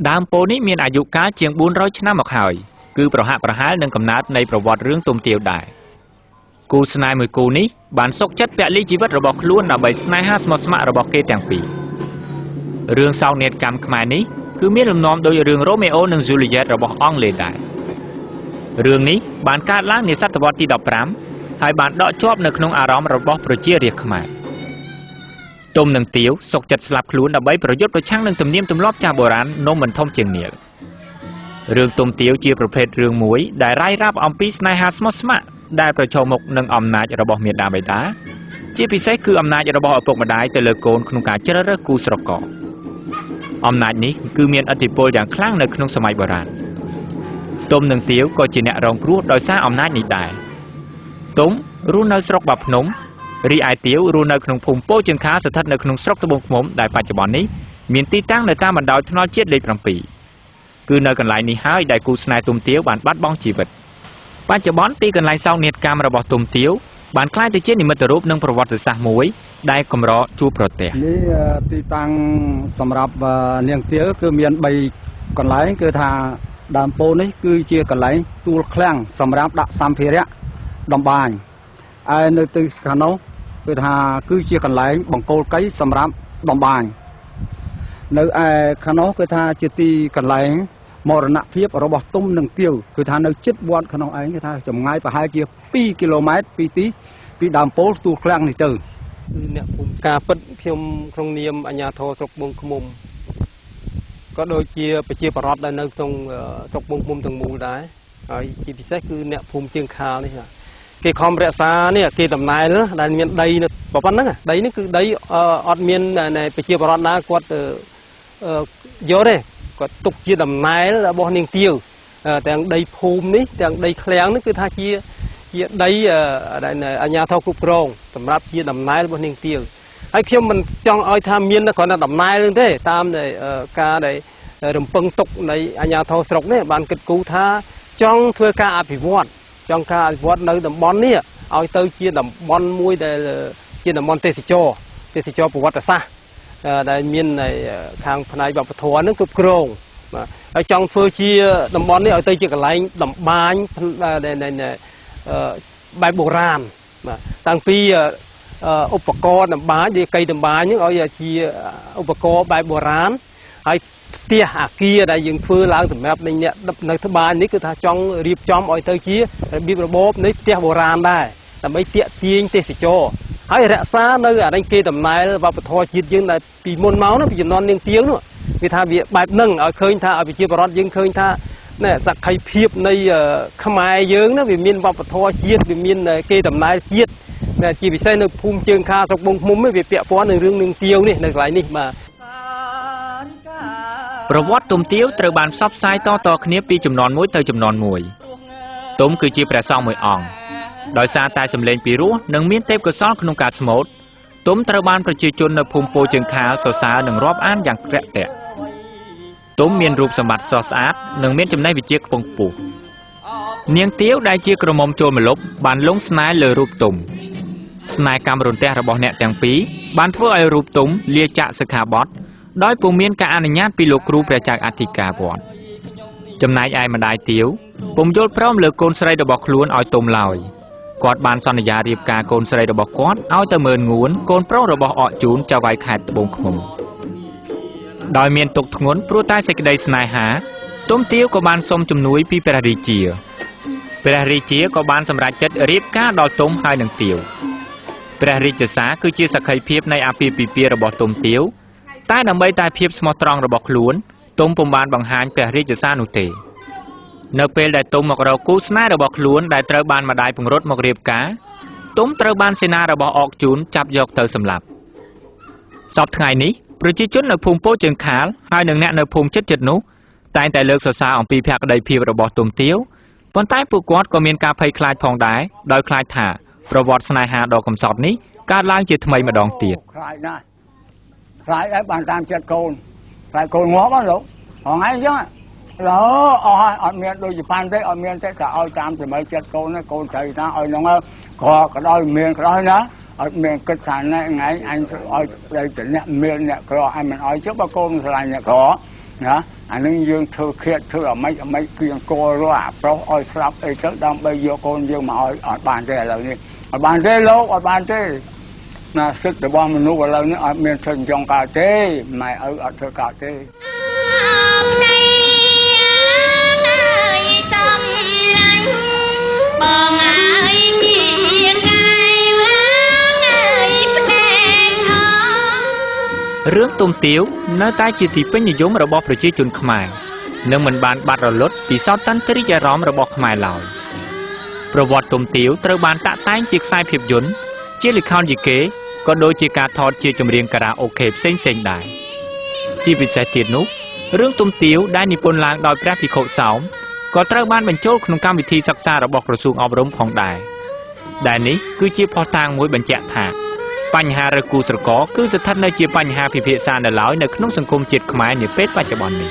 ដើមពោធិ៍នេះមានអាយុកាលជាង400ឆ្នាំមកហើយគឺប្រហាក់ប្រហែលនឹងកំណើតនៃប្រវត្តិរឿងទុំទាវដែរគូស្នេហ៍មួយគូនេះបានសុខចិត្តពលីជីវិតរបស់ខ្លួនដើម្បីស្នេហាស្មោះស្ម័គ្ររបស់គេទាំងពីររឿងសោកនាដកម្មខ្មែរនេះគឺមានលំនាំដោយរឿងរ៉ូមេអូនិងស៊ូលីយ៉ែតរបស់អង់គ្លេសដែររឿងនេះបានកើតឡើងនាសតវត្សទី15ហើយបានដកជាប់នៅក្នុងអារម្មណ៍របស់ប្រជារាស្ត្រខ្មែរទុំនិងទាវសុខចិត្តស្លាប់ខ្លួនដើម្បីប្រយុទ្ធប្រឆាំងនឹងទំនៀមទម្លាប់ចាស់បុរាណនំមិនធំជាងនាឡិរឿងទុំទាវជាប្រភេទរឿងមួយដែលរាយរាប់អំពីស្នេហាស្មោះស្ម័គ្រដែលប្រឈមមុខនឹងអំណាចរបស់មាតាបិតាជាពិសេសគឺអំណាចរបស់ឪពុកម្ដាយទៅលើកូនក្នុងការជ្រើសរើសគូស្រករអំណាចនេះគឺមានឥទ្ធិពលយ៉ាងខ្លាំងនៅក្នុងសម័យបុរាណទុំនិងទាវក៏ជាអ្នករងគ្រោះដោយសារអំណាចនេះដែរទុំរស់នៅស្រុកបាភ្នំរីឯទាវរស់នៅក្នុងភូមិពោធិ៍ជើងខាលស្ថិតនៅក្នុងស្រុកត្បូងឃ្មុំដែលបច្ចុប្បន្ននេះមានទីតាំងនៅតាមបណ្ដោយថ្នល់ជាតិលេខ7គឺនៅកន្លែងនេះហើយដែលគូស្នេហ៍ទុំទាវបានបាត់បង់ជីវិតបច្ចុប្បន្នទីកន្លែងសោកនាដកម្មរបស់ទុំទាវបានក្លាយទៅជានិមិត្តរូបនិងប្រវត្តិសាស្ត្រមួយដែលកម្រជួបប្រទះនេះទីតាំងសម្រាប់នាងទាវគឺមាន3កន្លែងគឺថាដើមពោធិ៍នេះគឺជាកន្លែងទួលឃ្លាំងសម្រាប់ដាក់សម្ភារៈដំបាញហើយនៅទីខាងនោះគឺថាគឺជាកន្លែងបង្គោលកៃសម្រាប់ដំបាញនៅឯខាងនោះគឺថាជាទីកន្លែងមរណភាពរបស់ទុំនិងទាវគឺថានៅជិតវត្តក្នុងឯងគឺថាចម្ងាយប្រហែលជា2គីឡូម៉ែត្រពីដើមពោធិ៍ទួលឃ្លាំងនេះទៅគឺអ្នកភូមិការពិតខ្ញុំក្នុងនាមអាជ្ញាធរស្រុកត្បូងឃ្មុំក៏ដូចជាប្រជាប្រដ្ឋដែលនៅក្នុងស្រុកត្បូងឃ្មុំទាំងមូលដែរហើយជាពិសេសគឺអ្នកភូមិជើងខាលនេះគេខំរក្សានេះគេដំណើរដែលមានដីនៅប៉ុណ្ណឹងដីនេះគឺដីអត់មានប្រជាប្រដ្ឋណាគាត់យកទេគាត់ទុកជាដំណើររបស់នាងទាវទាំងដីភូមិនេះទាំងដីឃ្លាំងនេះគឺថាជាដីដែលអាជ្ញាធរគ្រប់គ្រងសម្រាប់ជាដំណើររបស់នាងទាវហើយខ្ញុំមិនចង់ឲ្យថាមានគ្រាន់តែដំណើរទេតាមការដែលរំពឹងទុកនៃអាជ្ញាធរស្រុកនេះបានគិតគូរថាចង់ធ្វើការអភិវឌ្ឍនៅតំបន់នេះឲ្យទៅជាតំបន់មួយដែលជាតំបន់ទេសចរប្រវត្តិសាស្ត្រដែលមានខាងផ្នែកវប្បធម៌នឹងគ្រប់គ្រងបាទហើយចង់ធ្វើជាតំបន់នេះឲ្យទៅជាកន្លែងដំបាញបែបបុរាណបាទតាំងពីឧបករណ៍ដំបាញដូចកៃដំបាញនឹងឲ្យជាឧបករណ៍បែបបុរាណហើយផ្ទះអាគារដែលយើងធ្វើឡើងសម្រាប់អ្នកនៅត្បាញនេះគឺថាចង់រៀបចំឲ្យទៅជារបៀបរបបនៃផ្ទះបុរាណដែរដើម្បីទាក់ទាញទេសចរហើយរក្សានៅអានេះគេដំណើរវប្បធម៌ជាតិយើងដែលពីមុនមកនោះពីជំនាន់នាងទាវនោះវាថាវាបែបហ្នឹងឲ្យឃើញថាឲ្យប្រជាពលរដ្ឋយើងឃើញថាណែសក្ខីភាពនៃខ្មែរយើងណាវាមានវប្បធម៌ជាតិវាមានគេដំណើរជាតិជាពិសេសនៅភូមិជើងខាលស្រុកត្បូងឃ្មុំវាពាក់ព័ន្ធនឹងរឿងនាងទាវនេះនៅកន្លែងនេះបាទប្រវត្តិទុំទាវត្រូវបានផ្សព្វផ្សាយតគ្នាពីជំនាន់មួយទៅជំនាន់មួយទុំគឺជាព្រះសង្ឃមួយអង្គដោយសារតែសម្លេងពីរោះនិងមានទេពកោសល្យក្នុងការស្មូតទុំត្រូវបានប្រជាជននៅភូមិពោធិ៍ជើងខាលសរសើរនិងរាប់អានយ៉ាងរាក់ទាក់ទុំមានរូបសម្បត្តិស្រស់ស្អាតនិងមានចំណេះវិជ្ជាខ្ពង់ខ្ពស់នាងទាវដែលជាក្រមុំចូលម្លប់បានលងស្នេហ៍លើរូបទុំស្នេហ៍កម្មរន្ទះរបស់អ្នកទាំងពីរបានធ្វើឲ្យរូបទុំលាចាកសិក្ខាបទដោយពុំមានការអនុញ្ញាតពីលោកគ្រូព្រះចៅអធិការវត្តចំណែកឯម្ដាយទាវពុំយល់ព្រមលើកូនស្រីរបស់ខ្លួនឲ្យទុំឡើយគាត់បានសន្យារៀបការកូនស្រីរបស់គាត់ឲ្យទៅមើលងួនកូនប្រុសរបស់អកជូនចៅហ្វាយខេត្តត្បូងឃ្មុំដោយមានទុក្ខធ្ងន់ព្រោះតែសេចក្តីស្នេហាទុំទាវក៏បានសុំជំនួយពីព្រះរាជាក៏បានសម្រេចចិត្តរៀបការដល់ទុំហើយនឹងទាវព្រះរាជសារគឺជាសក្ខីភាពនៃអាពាហ៍ពិពាហ៍របស់ទុំទាវតែដើម្បីតែភាពស្មោះត្រង់របស់ខ្លួនទុំពុំបានបង្ហាញព្រះរាជសារនោះទេនៅពេលដែលទុំមករកគូស្នេហ៍របស់ខ្លួនដែលត្រូវបានម្ដាយពង្រត់មករៀបការទុំត្រូវបានសេនារបស់អកជូនចាប់យកទៅសម្លាប់សពថ្ងៃនេះប្រជាជននៅភូមិពោធិ៍ជើងខាលហើយនិងអ្នកនៅភូមិជិតនោះតែងតែលើកសរសើរអំពីភក្តីភាពរបស់ទុំទាវប៉ុន្តែពួកគាត់ក៏មានការភ័យខ្លាចផងដែរដោយខ្លាចថាប្រវត្តិស្នេហាដ៏កំសត់នេះកើតឡើងជាថ្មីម្ដងទៀតខ្លាចណាស់ខ្លាចហើយបានតាមចិត្តកូនខ្លាចកូនងាប់ហ្នឹងលោកហងៃអញ្ចឹងអស់ហើយអត់មានដូចជាប៉ាន់ទេអត់មានទេក៏ឲ្យតាមសម័យចិត្តកូនហ្នឹងកូនត្រូវថាឲ្យហ្នឹងក៏ដោយមានក្រោយណាអត់មានគិតថាណែថ្ងៃអញឲ្យប្តីទៅអ្នកមានអ្នកក្រអញមិនឲ្យចុះបើកូនស្រឡាញ់អ្នកក្រណា អានឹងយើងធ្វើឃាតធ្វើអាម៉េចគៀងគល់រស់អាប្រុសឲ្យស្លាប់អីទៅដើម្បីយកកូនយើងមកឲ្យអត់បានទេឥឡូវនេះអត់បានទេលោកអត់បានទេណាសិទ្ធិរបស់មនុស្សឥឡូវនេះអត់មានធ្វើចង់កើតទេម៉ែឪអត់ធ្វើកើតទេរឿងទុំទាវនៅតែជាទីពេញនិយមរបស់ប្រជាជនខ្មែរនិងមិនបានបាត់រលត់ពីសោតន្ទ្រីអារម្មណ៍របស់ខ្មែរឡើយប្រវត្តិទុំទាវត្រូវបានតាក់តែងជាខ្សែភាពយន្តជាល្ខោនយីកេក៏ដូចជាការថតជាចម្រៀងការ៉ាអូខេផ្សេងៗដែរជាពិសេសទៀតនោះរឿងទុំទាវដែលនិពន្ធឡើងដោយព្រះភិក្ខុសោមក៏ត្រូវបានបញ្ចូលក្នុងកម្មវិធីសិក្សារបស់ក្រសួងអប់រំផងដែរដែលនេះគឺជាភស្តុតាងមួយបញ្ជាក់ថាបញ្ហារើសគូស្រករគឺស្ថិតនៅជាបញ្ហាពិភាក្សានៅឡើយនៅក្នុងសង្គមជាតិខ្មែរនាពេលបច្ចុប្បន្ននេះ